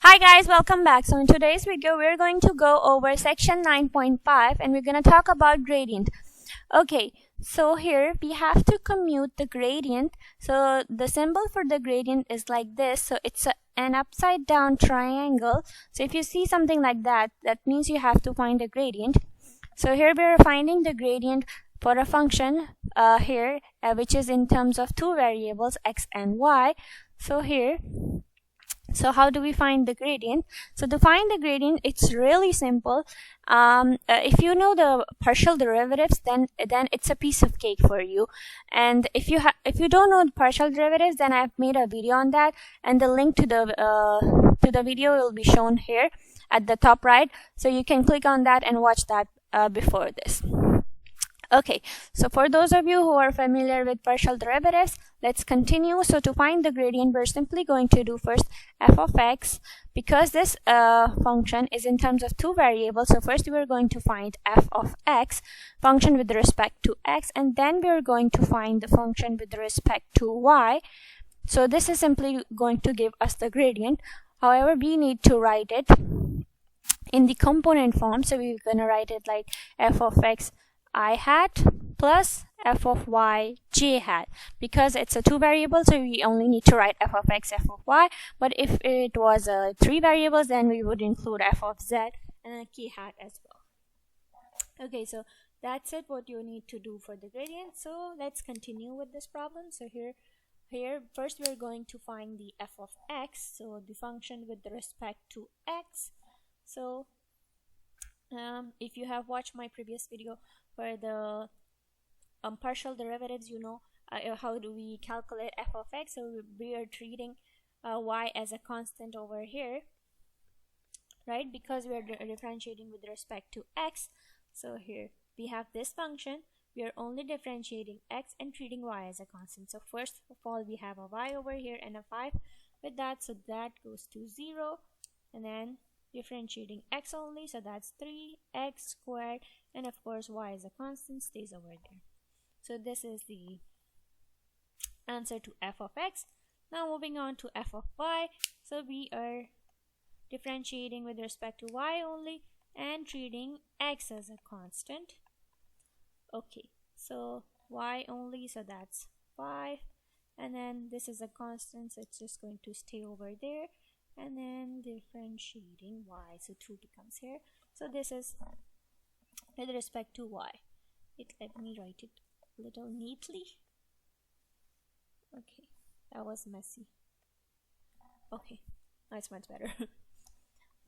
Hi guys, welcome back. So in today's video, we're going to go over section 9.5 and we're going to talk about gradient. Okay, so here we have to compute the gradient. So the symbol for the gradient is like this. So it's an upside down triangle. So if you see something like that, that means you have to find the gradient. So here we're finding the gradient for a function here, which is in terms of two variables, x and y. So how do we find the gradient? So to find the gradient, it's really simple. If you know the partial derivatives, then it's a piece of cake for you. And if you don't know the partial derivatives, then I've made a video on that, and the link to the video will be shown here at the top right. So you can click on that and watch that before this. Okay, so for those of you who are familiar with partial derivatives, let's continue. So to find the gradient, we're simply going to do first f of x, because this function is in terms of two variables. So first we're going to find f of x, function with respect to x, and then we're going to find the function with respect to y. So this is simply going to give us the gradient. However, we need to write it in the component form. So we're going to write it like f of x I hat plus f of y j hat, because it's a two variable, so we only need to write f of x, f of y. But if it was three variables, then we would include f of z and a k hat as well. Okay, so that's it, what you need to do for the gradient. So let's continue with this problem. So here first we're going to find the f of x, so the function with respect to x. So if you have watched my previous video for the partial derivatives, you know how do we calculate f of x. So we are treating y as a constant over here, right, because we are differentiating with respect to x. So here we have this function, we are only differentiating x and treating y as a constant. So first of all, we have a y over here and a 5 with that, so that goes to 0, and then differentiating x only, so that's 3x squared, and of course y is a constant, stays over there. So this is the answer to f of x. Now moving on to f of y. So we are differentiating with respect to y only and treating x as a constant. Okay, so y only, so that's 5, and then this is a constant, so it's just going to stay over there, and then differentiating y, so 2 becomes here. So this is with respect to y. Let me write it a little neatly. Okay, that was messy. Okay, that's much better.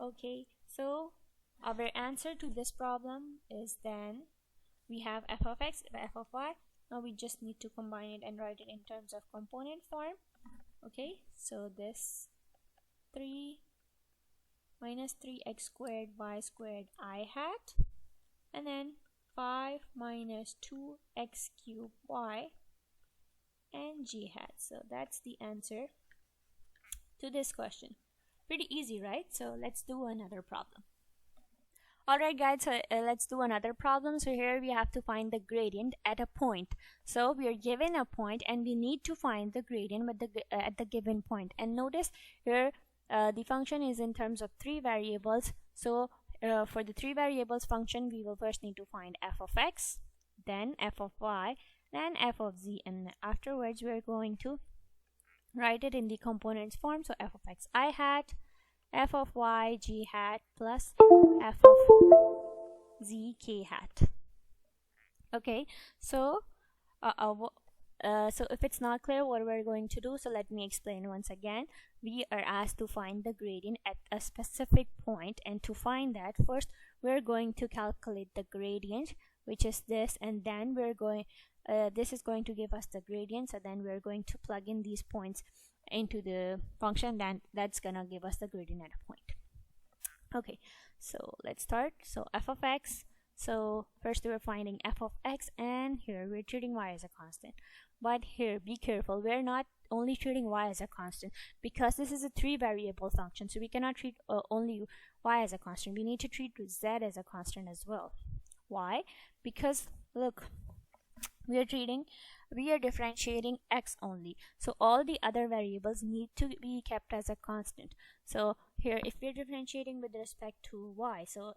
Okay, so our answer to this problem is, then we have f of x, f of y. Now we just need to combine it and write it in terms of component form. Okay, so this 3 minus 3x squared y squared I hat, and then 5 minus 2x cubed y and g hat. So that's the answer to this question. Pretty easy, right? So let's do another problem. Alright guys, so let's do another problem. So here we have to find the gradient at a point. So we are given a point and we need to find the gradient at the given point. And notice here the function is in terms of three variables. So for the three variables function, we will first need to find f of x, then f of y, then f of z, and afterwards we're going to write it in the components form. So f of x I hat, f of y g hat, plus f of z k hat. Okay, so so if it's not clear what we're going to do, so let me explain once again. We are asked to find the gradient at a specific point, and to find that, first we're going to calculate the gradient, which is this, and then we're going this is going to give us the gradient. So then we're going to plug in these points into the function, then that's gonna give us the gradient at a point. Okay, so let's start. So f of x, so first we're finding f of x, and here we're treating y as a constant. But here, be careful, we're not only treating y as a constant, because this is a three variable function, so we cannot treat only y as a constant. We need to treat z as a constant as well. Why? Because look, we are differentiating x only, so all the other variables need to be kept as a constant. So here, if we're differentiating with respect to y, so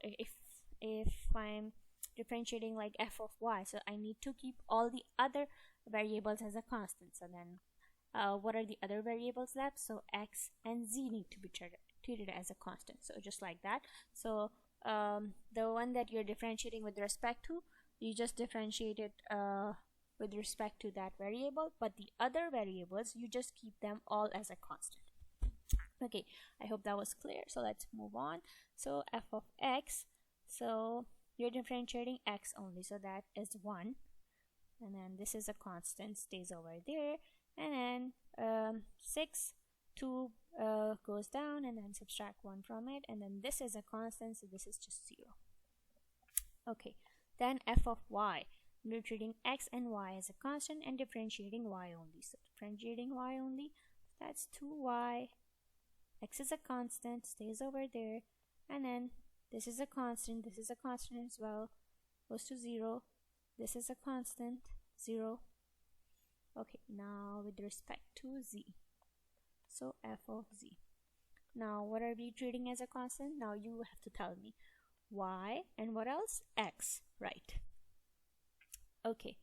if I'm differentiating like f of y, so I need to keep all the other variables as a constant. So then what are the other variables left? So x and z need to be treated as a constant. So just like that. So the one that you're differentiating with respect to, you just differentiate it with respect to that variable, but the other variables you just keep them all as a constant. Okay, I hope that was clear. So let's move on. So f of x, so you're differentiating x only, so that is 1, and then this is a constant, stays over there, and then 6, 2 goes down, and then subtract 1 from it, and then this is a constant, so this is just 0. Okay, then f of y, we're treating x and y as a constant and differentiating y only. So differentiating y only, that's 2y, x is a constant, stays over there, and then this is a constant as well, goes to 0, this is a constant, 0. Okay, now with respect to z, so f of z. Now what are we treating as a constant? Now you have to tell me y and what else? X, right? Okay,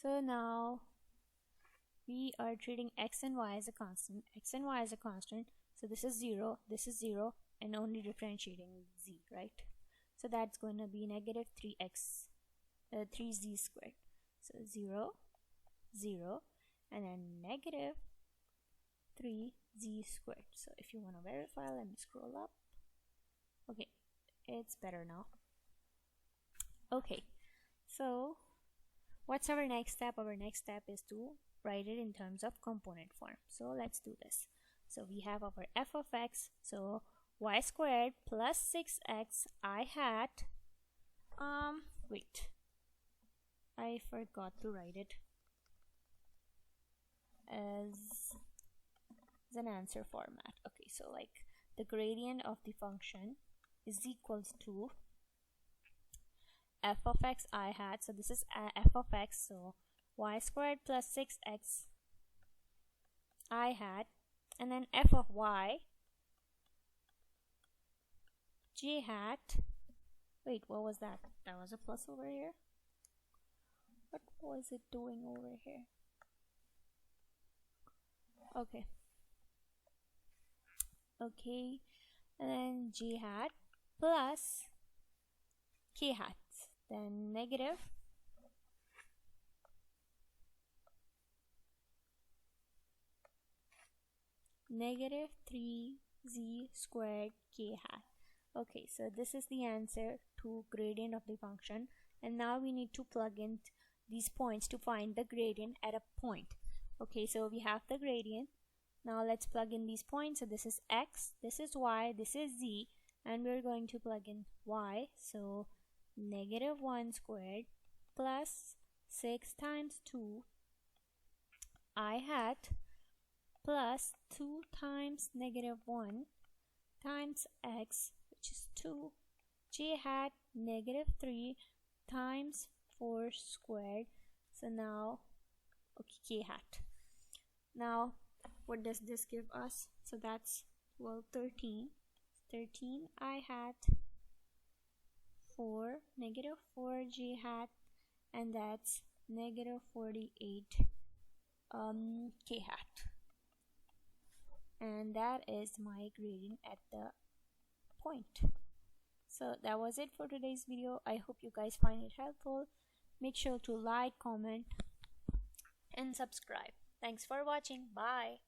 so now we are treating x and y as a constant, so this is 0, this is 0, and only differentiating z, right? So that's going to be negative 3z squared. So 0, 0, and then negative 3z squared. So if you want to verify, let me scroll up. Okay, it's better now. Okay, so what's our next step? Our next step is to write it in terms of component form. So let's do this. So we have our f of x, so y squared plus 6x I hat, wait, I forgot to write it as an answer format. Okay, so like the gradient of the function is equals to f of x I hat, so this is f of x, so y squared plus 6x I hat, and then f of y j hat, wait, what was that? That was a plus over here. What was it doing over here? Okay, and then j hat plus k hat, then negative negative 3z squared k hat. Okay, so this is the answer to gradient of the function, and now we need to plug in these points to find the gradient at a point. Okay, so we have the gradient. Now let's plug in these points. So this is x, this is y, this is z, and we're going to plug in y. So negative 1 squared plus 6 times 2 I hat plus 2 times negative 1 times x, which is 2, j hat negative 3 times 4 squared. So now, okay, k hat. Now what does this give us? So that's, well, 13 I hat 4, negative 4 j hat, and that's negative 48 k hat, and that is my gradient at the point. So that was it for today's video. I hope you guys find it helpful. Make sure to like, comment, and subscribe. Thanks for watching. Bye.